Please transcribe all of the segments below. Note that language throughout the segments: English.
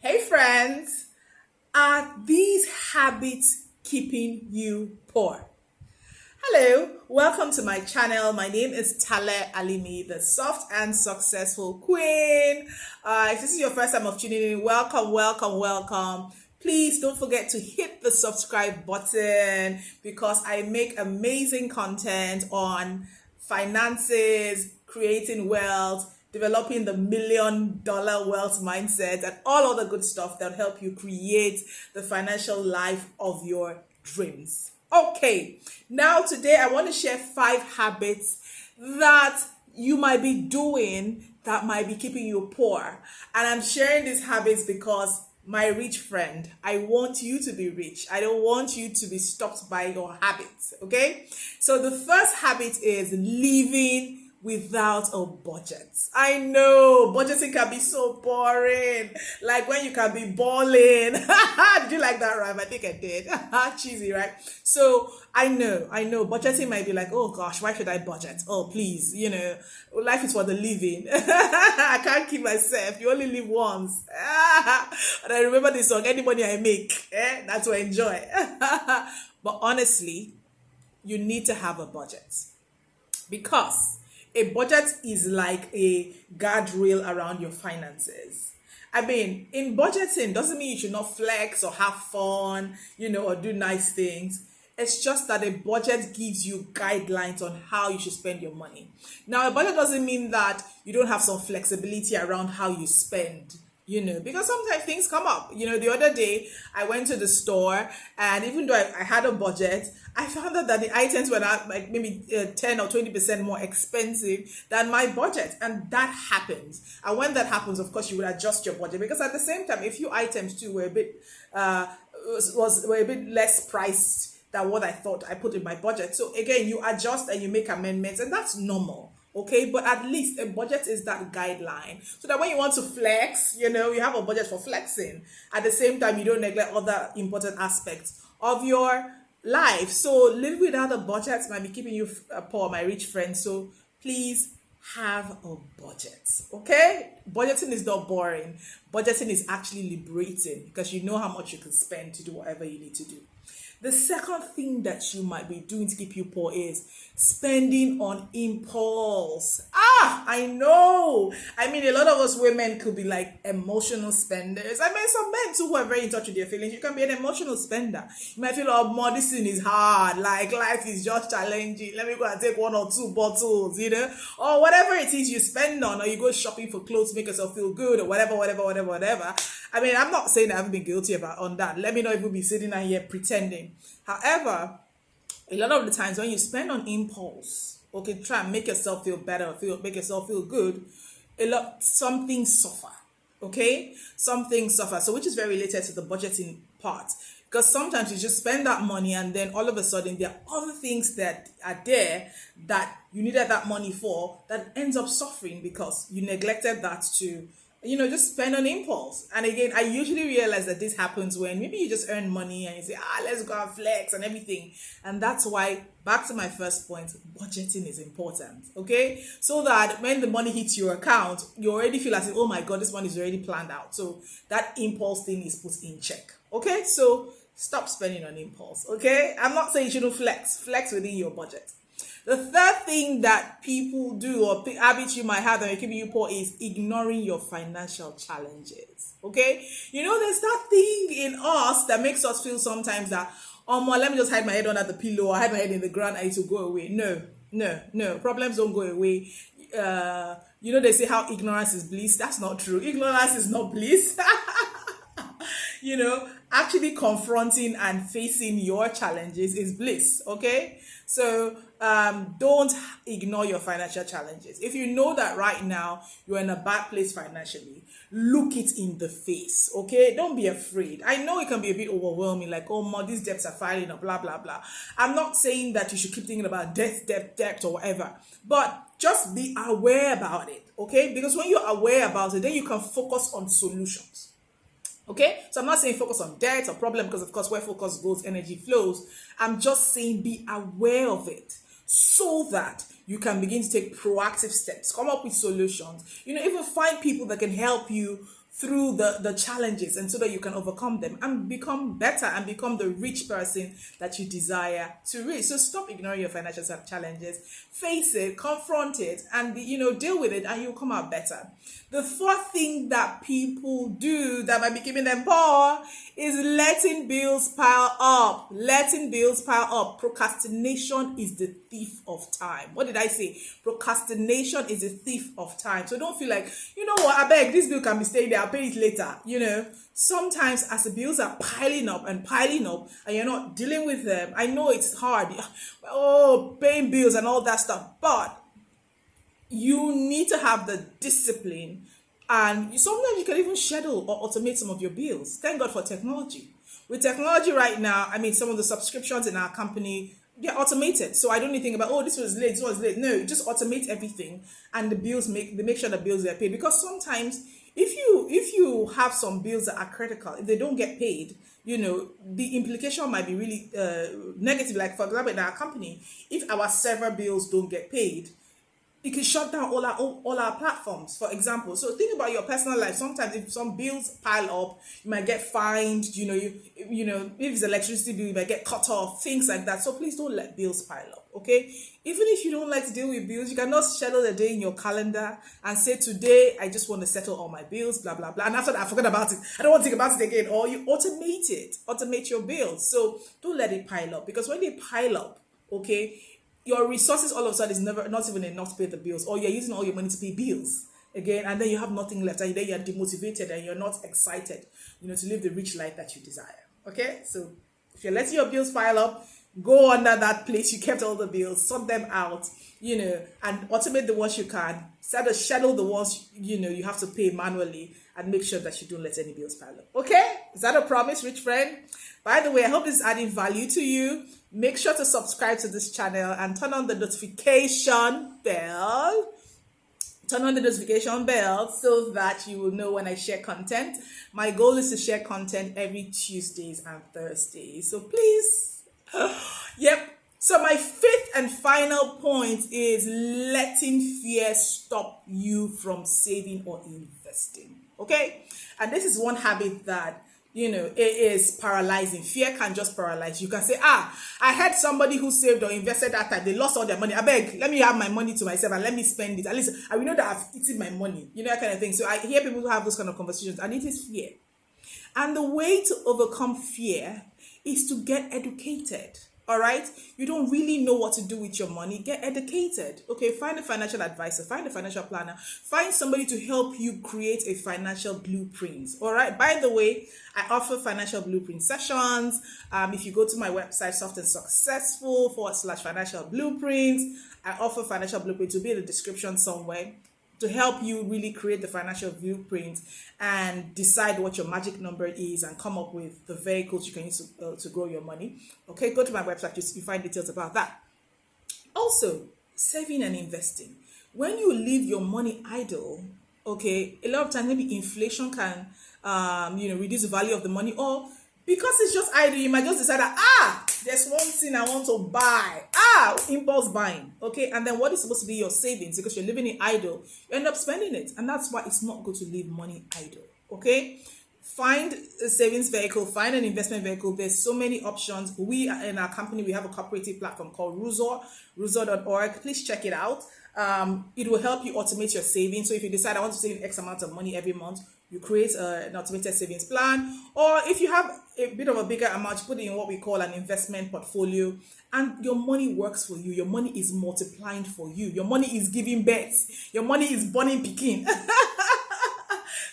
Hey friends, are these habits keeping you poor? Hello, welcome to my channel. My name is Tale Alimi, the soft and successful queen. If this is your first time of tuning in, welcome, welcome, welcome. Please don't forget to hit the subscribe button because I make amazing content on finances, creating wealth, developing the $1 million wealth mindset, and all other good stuff that help you create the financial life of your dreams. Okay, now today I want to share 5 habits that you might be doing that might be keeping you poor. And I'm sharing these habits because my rich friend, I want you to be rich. I don't want you to be stopped by your habits. Okay, so the first habit is living without a budget. I know budgeting can be so boring. Like when you can be balling. Did you like that rhyme? I think I did. Cheesy, right? So I know budgeting might be like, oh gosh, why should I budget? Oh, please, life is for the living. I can't keep myself. You only live once. And I remember this song, any money I make, that's to enjoy. But honestly, you need to have a budget because a budget is like a guardrail around your finances. I mean, in budgeting doesn't mean you should not flex or have fun, or do nice things. It's just that a budget gives you guidelines on how you should spend your money. Now, a budget doesn't mean that you don't have some flexibility around how you spend, because sometimes things come up. The other day I went to the store, and even though I had a budget, I found out that the items were not like maybe 10 or 20% more expensive than my budget. And that happens. And when that happens, of course, you would adjust your budget, because at the same time, a few items too were a bit were a bit less priced than what I thought I put in my budget. So again, you adjust and you make amendments, and that's normal. Okay, but at least a budget is that guideline, so that when you want to flex, you have a budget for flexing. At the same time, you don't neglect other important aspects of your life. So living without a budget might be keeping you poor, my rich friend. So please have a budget. Okay, budgeting is not boring. Budgeting is actually liberating, because you know how much you can spend to do whatever you need to do. The second thing that you might be doing to keep you poor is spending on impulse. I know. I mean, a lot of us women could be like emotional spenders. I mean, some men too who are very in touch with their feelings. You can be an emotional spender. You might feel, oh, medicine is hard. Like life is just challenging. Let me go and take 1 or 2 bottles, or whatever it is you spend on, or you go shopping for clothes, make yourself feel good, or whatever. I mean, I'm not saying I haven't been guilty on that. Let me not even be sitting out here pretending. However, a lot of the times when you spend on impulse, okay, try and make yourself feel better, make yourself feel good, some things suffer. Okay, some things suffer. So which is very related to the budgeting part. Because sometimes you just spend that money, and then all of a sudden there are other things that are there that you needed that money for that ends up suffering because you neglected that to just spend on impulse. And again, I usually realize that this happens when maybe you just earn money and you say, let's go and flex and everything. And that's why, back to my first point, budgeting is important. Okay, so that when the money hits your account, you already feel as if, oh my god, this money is already planned out. So that impulse thing is put in check. Okay, so stop spending on impulse. Okay, I'm not saying you shouldn't flex within your budget. The third thing that people do, or habits you might have that are keeping you poor, is ignoring your financial challenges. Okay? There's that thing in us that makes us feel sometimes that, oh, let me just hide my head under the pillow, or hide my head in the ground, and it will go away. No. Problems don't go away. They say how ignorance is bliss. That's not true. Ignorance is not bliss. Actually confronting and facing your challenges is bliss. Okay, so don't ignore your financial challenges. If you know that right now you're in a bad place financially, look it in the face. Okay, don't be afraid. I know it can be a bit overwhelming, like, oh, these debts are filing up, blah blah blah. I'm not saying that you should keep thinking about debt or whatever, but just be aware about it. Okay, because when you're aware about it, then you can focus on solutions. Okay, so I'm not saying focus on debt or problem, because of course where focus goes, energy flows. I'm just saying be aware of it so that you can begin to take proactive steps, come up with solutions, even find people that can help you through the challenges, and so that you can overcome them and become better and become the rich person that you desire to reach. So stop ignoring your financial challenges, face it, confront it, and deal with it, and you'll come out better. The fourth thing that people do that might be keeping them poor is letting bills pile up. Letting bills pile up. Procrastination is the thief of time. What did I say? Procrastination is a thief of time. So don't feel like, you know what, I beg, this bill can be staying there, I'll pay it later. Sometimes as the bills are piling up and you're not dealing with them, I know it's hard. Paying bills and all that stuff, but you need to have the discipline, and sometimes you can even schedule or automate some of your bills. Thank God for technology. With technology right now, some of the subscriptions in our company, they're automated. So I don't need to think about, this was late. No, just automate everything, and the bills they make sure the bills are paid. Because sometimes if you have some bills that are critical, if they don't get paid, the implication might be really negative. Like, for example, in our company, if our server bills don't get paid, it can shut down all our platforms, for example. So think about your personal life. Sometimes if some bills pile up, you might get fined, if it's electricity bill, you might get cut off, things like that. So please don't let bills pile up, okay? Even if you don't like to deal with bills, you cannot schedule a day in your calendar and say, today, I just want to settle all my bills, blah, blah, blah. And after that, I forget about it. I don't want to think about it again. Or you automate it, automate your bills. So don't let it pile up, because when they pile up, okay, your resources all of a sudden is not even enough to pay the bills, or you're using all your money to pay bills again, and then you have nothing left, and then you're demotivated and you're not excited, to live the rich life that you desire. Okay, so if you're letting your bills pile up, go under that place you kept all the bills, sort them out, and automate the ones you can, schedule the ones you have to pay manually, and make sure that you don't let any bills pile up. Okay, is that a promise, rich friend? By the way, I hope this is adding value to you. Make sure to subscribe to this channel and turn on the notification bell. Turn on the notification bell so that you will know when I share content. My goal is to share content every Tuesdays and Thursdays. So please. Yep. So my fifth and final point is letting fear stop you from saving or investing. Okay? And this is one habit that it is paralyzing. Fear can just paralyze. You can say, I had somebody who saved or invested that time, they lost all their money. I beg, let me have my money to myself and let me spend it. At least I will know that I've eaten my money. That kind of thing. So I hear people who have those kind of conversations, and it is fear. And the way to overcome fear is to get educated. All right, you don't really know what to do with your money, get educated. Okay, find a financial advisor, find a financial planner, find somebody to help you create a financial blueprint. All right, by the way, I offer financial blueprint sessions. If you go to my website, Soft and Successful /financial blueprints, I offer financial blueprint. To be in the description somewhere, to help you really create the financial blueprint and decide what your magic number is and come up with the vehicles you can use to grow your money. Okay, go to my website, you find details about that. Also, saving and investing. When you leave your money idle, okay, a lot of times maybe inflation can, reduce the value of the money, or because it's just idle, you might just decide that, there's one thing I want to buy. Impulse buying. Okay, and then what is supposed to be your savings, because you're living it idle, you end up spending it. And that's why it's not good to leave money idle. Okay, find a savings vehicle, find an investment vehicle. There's so many options. We in our company, we have a cooperative platform called Ruzor.org. Please check it out. It will help you automate your savings. So if you decide I want to save X amount of money every month, you create an automated savings plan. Or if you have a bit of a bigger amount, you put it in what we call an investment portfolio, and your money works for you. Your money is multiplying for you. Your money is giving birth. Your money is burning picking.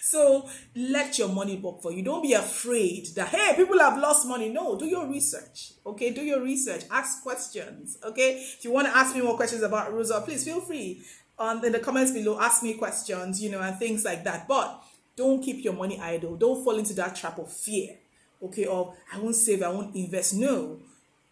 So let your money work for you. Don't be afraid that, hey, people have lost money. No, do your research. Okay, do your research. Ask questions. Okay, if you want to ask me more questions about Rosa, please feel free in the comments below. Ask me questions, and things like that. But don't keep your money idle. Don't fall into that trap of fear. Okay, or I won't save, I won't invest. No,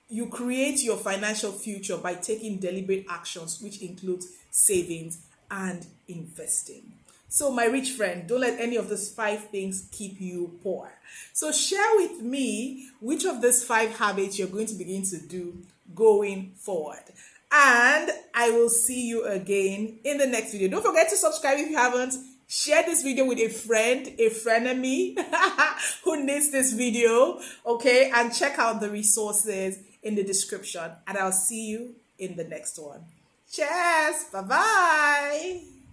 you create your financial future by taking deliberate actions, which includes savings and investing. So my rich friend, don't let any of those 5 things keep you poor. So share with me which of these 5 habits you're going to begin to do going forward. And I will see you again in the next video. Don't forget to subscribe if you haven't. Share this video with a frenemy who needs this video, okay? And check out the resources in the description. And I'll see you in the next one. Cheers. Bye-bye.